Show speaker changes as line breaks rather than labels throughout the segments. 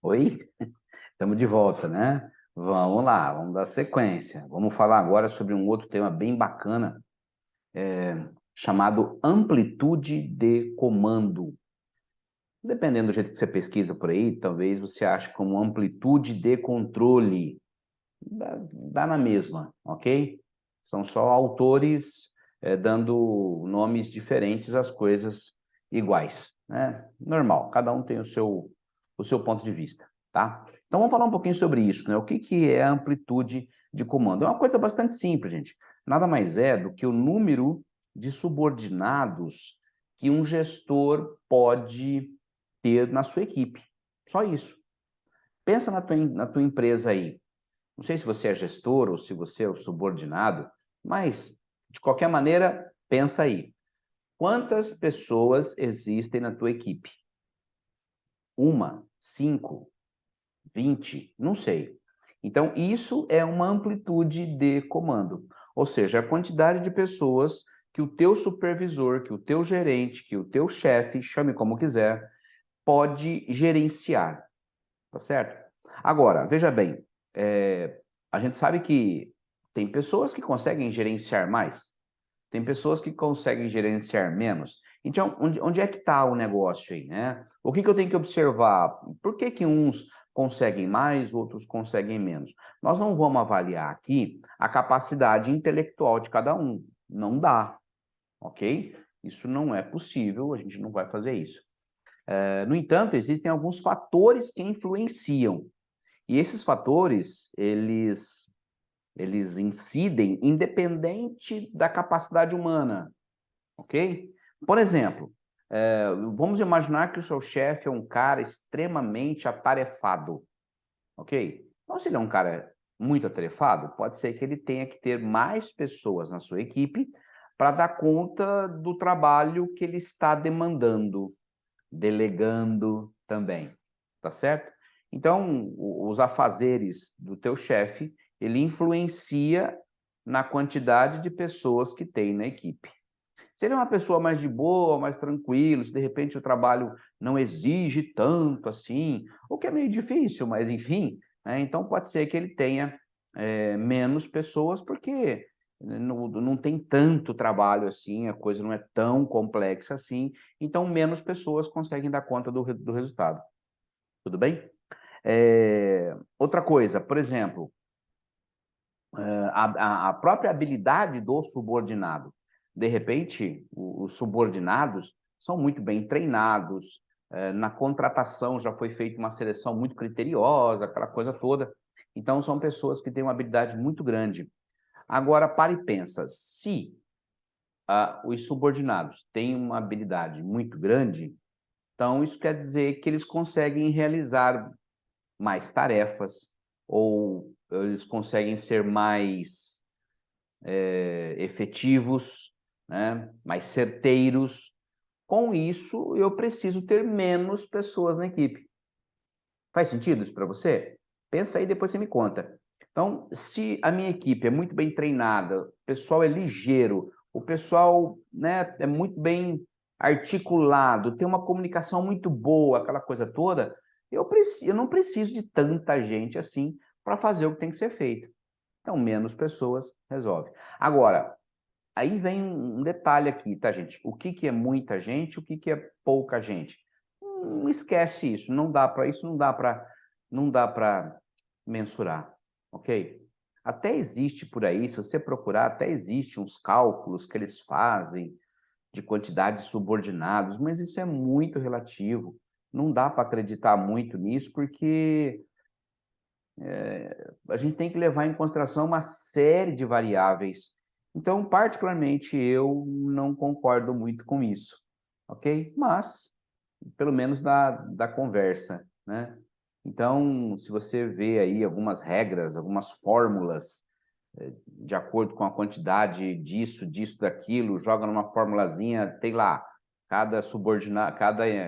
Oi, estamos de volta, né? Vamos lá, vamos dar sequência. Vamos falar agora sobre um outro tema bem bacana, chamado amplitude de comando. Dependendo do jeito que você pesquisa por aí, talvez você ache como amplitude de controle. Dá na mesma, ok? São só autores dando nomes diferentes às coisas iguais, né? Normal, cada um tem o seu ponto de vista, tá? Então vamos falar um pouquinho sobre isso, né? O que que é a amplitude de comando? É uma coisa bastante simples, gente. Nada mais é do que o número de subordinados que um gestor pode ter na sua equipe. Só isso. Pensa na tua empresa aí. Não sei se você é gestor ou se você é o subordinado, mas, de qualquer maneira, pensa aí. Quantas pessoas existem na tua equipe? Uma, cinco, 20? Não sei. Então, isso é uma amplitude de comando. Ou seja, a quantidade de pessoas que o teu supervisor, que o teu gerente, que o teu chefe, chame como quiser, pode gerenciar. Tá certo? Agora, veja bem, a gente sabe que tem pessoas que conseguem gerenciar mais, tem pessoas que conseguem gerenciar menos. Então, onde é que está o negócio aí, né? O que que eu tenho que observar? Por que que uns conseguem mais, outros conseguem menos? Nós não vamos avaliar aqui a capacidade intelectual de cada um. Não dá, ok? Isso não é possível, a gente não vai fazer isso. No entanto, existem alguns fatores que influenciam. E esses fatores, eles incidem independente da capacidade humana, ok? Por exemplo, vamos imaginar que o seu chefe é um cara extremamente atarefado, ok? Então, se ele é um cara muito atarefado, pode ser que ele tenha que ter mais pessoas na sua equipe para dar conta do trabalho que ele está demandando, delegando também, tá certo? Então, os afazeres do teu chefe, ele influencia na quantidade de pessoas que tem na equipe. Se ele é uma pessoa mais de boa, mais tranquilo, se de repente o trabalho não exige tanto assim, o que é meio difícil, mas enfim, né, então pode ser que ele tenha menos pessoas, porque não tem tanto trabalho assim, a coisa não é tão complexa assim, então menos pessoas conseguem dar conta do resultado. Tudo bem? Outra coisa, por exemplo, a própria habilidade do subordinado. De repente, os subordinados são muito bem treinados, na contratação já foi feita uma seleção muito criteriosa, aquela coisa toda. Então, são pessoas que têm uma habilidade muito grande. Agora, pare e pensa, se os subordinados têm uma habilidade muito grande, então isso quer dizer que eles conseguem realizar mais tarefas, ou eles conseguem ser mais efetivos, né? Mais certeiros. Com isso, eu preciso ter menos pessoas na equipe. Faz sentido isso para você? Pensa aí, depois você me conta. Então, se a minha equipe é muito bem treinada, o pessoal é ligeiro, o pessoal, né, é muito bem articulado, tem uma comunicação muito boa, aquela coisa toda, eu não preciso de tanta gente assim para fazer o que tem que ser feito. Então, menos pessoas resolve. Agora, aí vem um detalhe aqui, tá, gente? O que que é muita gente, o que que é pouca gente? Não esquece isso, não dá para mensurar, ok? Até existe por aí, se você procurar, até existe uns cálculos que eles fazem de quantidade de subordinados, mas isso é muito relativo. Não dá para acreditar muito nisso, porque a gente tem que levar em consideração uma série de variáveis. Então, particularmente, eu não concordo muito com isso, ok? Mas, pelo menos da conversa, né? Então, se você vê aí algumas regras, algumas fórmulas, de acordo com a quantidade disso, daquilo, joga numa formulazinha, tem lá, cada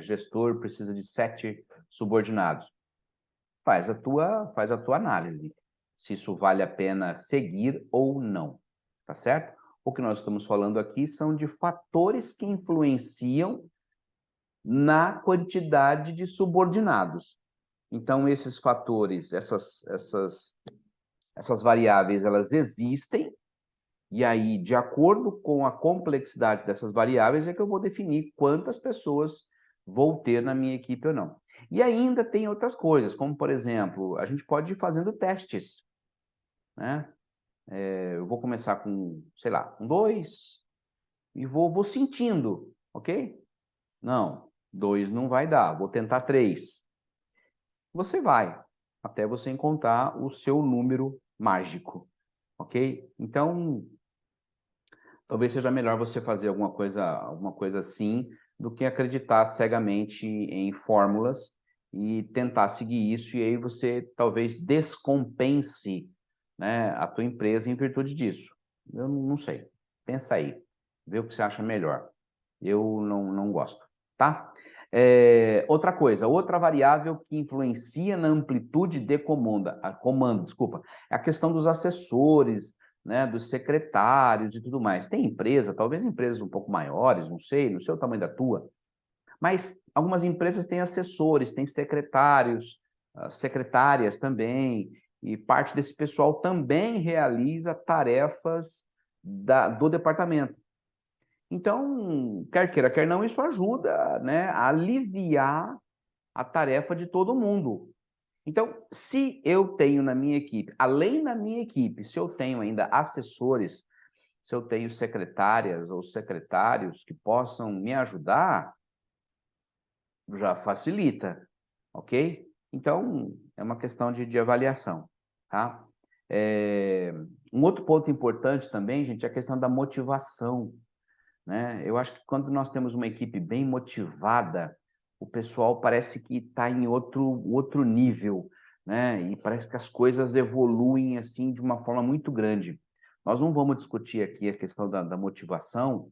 gestor precisa de 7 subordinados. Faz a tua análise, se isso vale a pena seguir ou não, tá certo? O que nós estamos falando aqui são de fatores que influenciam na quantidade de subordinados. Então, esses fatores, essas variáveis, elas existem, e aí, de acordo com a complexidade dessas variáveis, é que eu vou definir quantas pessoas vou ter na minha equipe ou não. E ainda tem outras coisas, como, por exemplo, a gente pode ir fazendo testes, né? Eu vou começar com, sei lá, com 2 e vou sentindo, ok? Não, 2 não vai dar, vou tentar 3. Você vai, até você encontrar o seu número mágico, ok? Então, talvez seja melhor você fazer alguma coisa assim, do que acreditar cegamente em fórmulas e tentar seguir isso, e aí você talvez descompense, né, a tua empresa em virtude disso. Eu não sei. Pensa aí, vê o que você acha melhor. Eu não gosto, tá? Outra coisa, outra variável que influencia na amplitude de comando, desculpa, é a questão dos assessores, né, dos secretários e tudo mais. Tem empresa, talvez empresas um pouco maiores, não sei, não sei o tamanho da tua, mas algumas empresas têm assessores, têm secretários, secretárias também, e parte desse pessoal também realiza tarefas do departamento. Então, quer queira, quer não, isso ajuda, né, a aliviar a tarefa de todo mundo. Então, se eu tenho na minha equipe, além da minha equipe, se eu tenho ainda assessores, se eu tenho secretárias ou secretários que possam me ajudar, já facilita, ok? Então, é uma questão de avaliação, tá? Um outro ponto importante também, gente, é a questão da motivação, né? Eu acho que quando nós temos uma equipe bem motivada, o pessoal parece que está em outro nível, né? E parece que as coisas evoluem assim de uma forma muito grande. Nós não vamos discutir aqui a questão da motivação,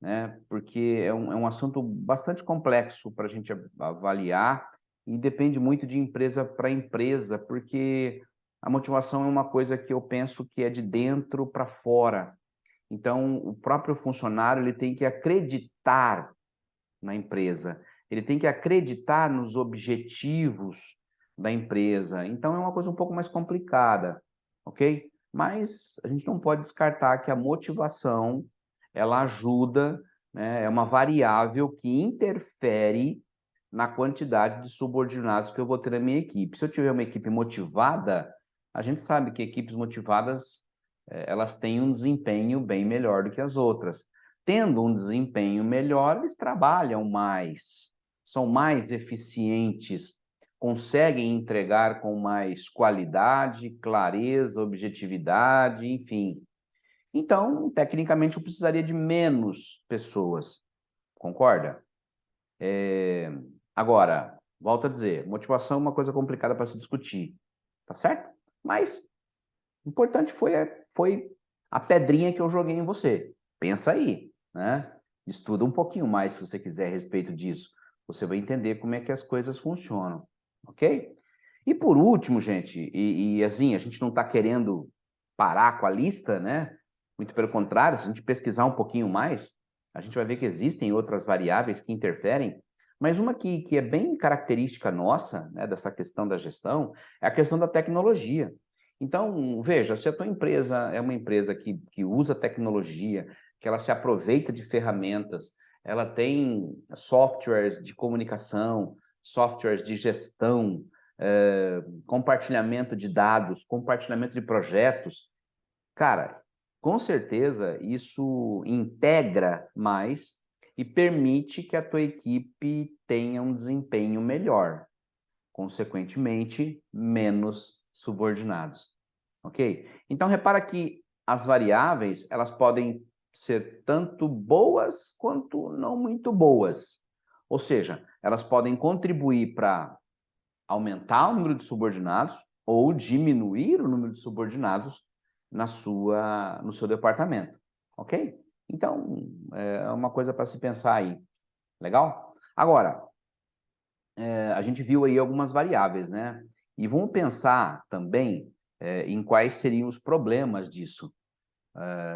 né? Porque é um assunto bastante complexo para a gente avaliar e depende muito de empresa para empresa, porque a motivação é uma coisa que eu penso que é de dentro para fora. Então, o próprio funcionário ele tem que acreditar na empresa, ele tem que acreditar nos objetivos da empresa. Então, é uma coisa um pouco mais complicada, ok? Mas a gente não pode descartar que a motivação ela ajuda, né? É uma variável que interfere na quantidade de subordinados que eu vou ter na minha equipe. Se eu tiver uma equipe motivada, a gente sabe que equipes motivadas elas têm um desempenho bem melhor do que as outras. Tendo um desempenho melhor, eles trabalham mais, são mais eficientes, conseguem entregar com mais qualidade, clareza, objetividade, enfim. Então, tecnicamente, eu precisaria de menos pessoas, concorda? Agora, volto a dizer, motivação é uma coisa complicada para se discutir, tá certo? Mas o importante foi a pedrinha que eu joguei em você. Pensa aí, né? Estuda um pouquinho mais se você quiser a respeito disso. Você vai entender como é que as coisas funcionam, ok? E por último, gente, e assim, a gente não está querendo parar com a lista, né? Muito pelo contrário, se a gente pesquisar um pouquinho mais, a gente vai ver que existem outras variáveis que interferem, mas uma que é bem característica nossa, né, dessa questão da gestão, é a questão da tecnologia. Então, veja, se a tua empresa é uma empresa que usa tecnologia, que ela se aproveita de ferramentas, ela tem softwares de comunicação, softwares de gestão, compartilhamento de dados, compartilhamento de projetos, cara, com certeza isso integra mais e permite que a tua equipe tenha um desempenho melhor, consequentemente, menos subordinados, ok? Então, repara que as variáveis, elas podem ser tanto boas quanto não muito boas. Ou seja, elas podem contribuir para aumentar o número de subordinados ou diminuir o número de subordinados no seu departamento, ok? Então, é uma coisa para se pensar aí. Legal? Agora, a gente viu aí algumas variáveis, né? E vamos pensar também em quais seriam os problemas disso.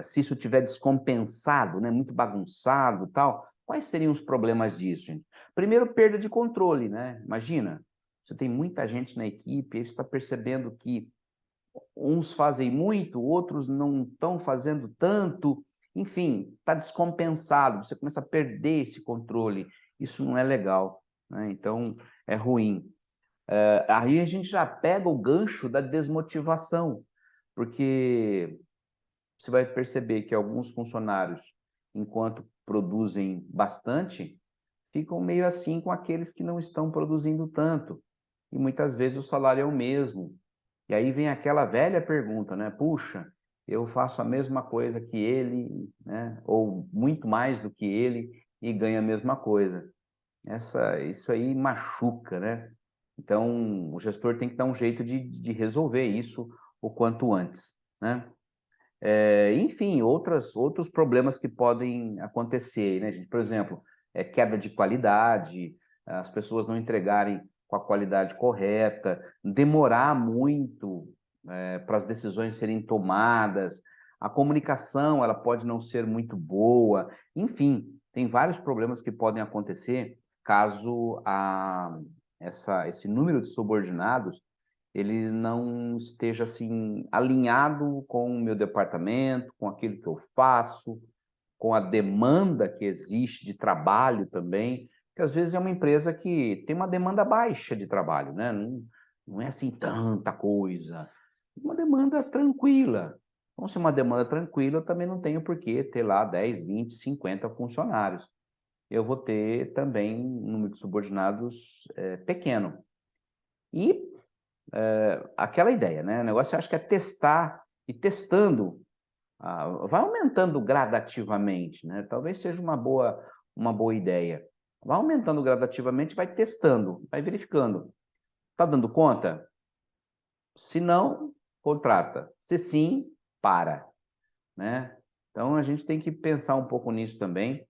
Se isso tiver descompensado, né, muito bagunçado e tal, quais seriam os problemas disso, gente? Primeiro, perda de controle, né? Imagina, você tem muita gente na equipe, aí você está percebendo que uns fazem muito, outros não estão fazendo tanto, enfim, está descompensado, você começa a perder esse controle, isso não é legal, né? Então, é ruim. Aí a gente já pega o gancho da desmotivação, porque você vai perceber que alguns funcionários, enquanto produzem bastante, ficam meio assim com aqueles que não estão produzindo tanto. E muitas vezes o salário é o mesmo. E aí vem aquela velha pergunta, né? Puxa, eu faço a mesma coisa que ele, né? Ou muito mais do que ele e ganho a mesma coisa. Isso aí machuca, né? Então, o gestor tem que dar um jeito de resolver isso o quanto antes, né? Enfim, outros problemas que podem acontecer, né, gente? Por exemplo, queda de qualidade, as pessoas não entregarem com a qualidade correta, demorar muito para as decisões serem tomadas, a comunicação ela pode não ser muito boa, enfim, tem vários problemas que podem acontecer caso esse número de subordinados ele não esteja assim alinhado com o meu departamento, com aquilo que eu faço, com a demanda que existe de trabalho também, que às vezes é uma empresa que tem uma demanda baixa de trabalho, né? Não é assim tanta coisa, uma demanda tranquila. Então, se é uma demanda tranquila, eu também não tenho por que ter lá 10, 20, 50 funcionários. Eu vou ter também um número de subordinados pequeno. E aquela ideia, né? O negócio eu acho que é testar e testando, vai aumentando gradativamente, né? Talvez seja uma boa ideia. Vai aumentando gradativamente, vai testando, vai verificando. Tá dando conta? Se não, contrata. Se sim, para, né? Então a gente tem que pensar um pouco nisso também,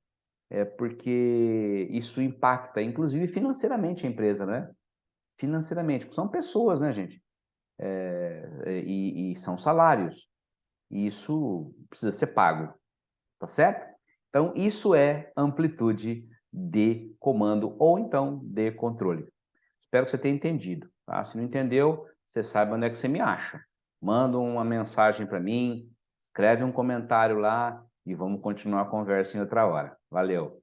porque isso impacta, inclusive financeiramente a empresa, né? Financeiramente, porque são pessoas, né, gente? E são salários. E isso precisa ser pago, tá certo? Então, isso é amplitude de comando ou então de controle. Espero que você tenha entendido, tá? Se não entendeu, você sabe onde é que você me acha. Manda uma mensagem para mim, escreve um comentário lá e vamos continuar a conversa em outra hora. Valeu!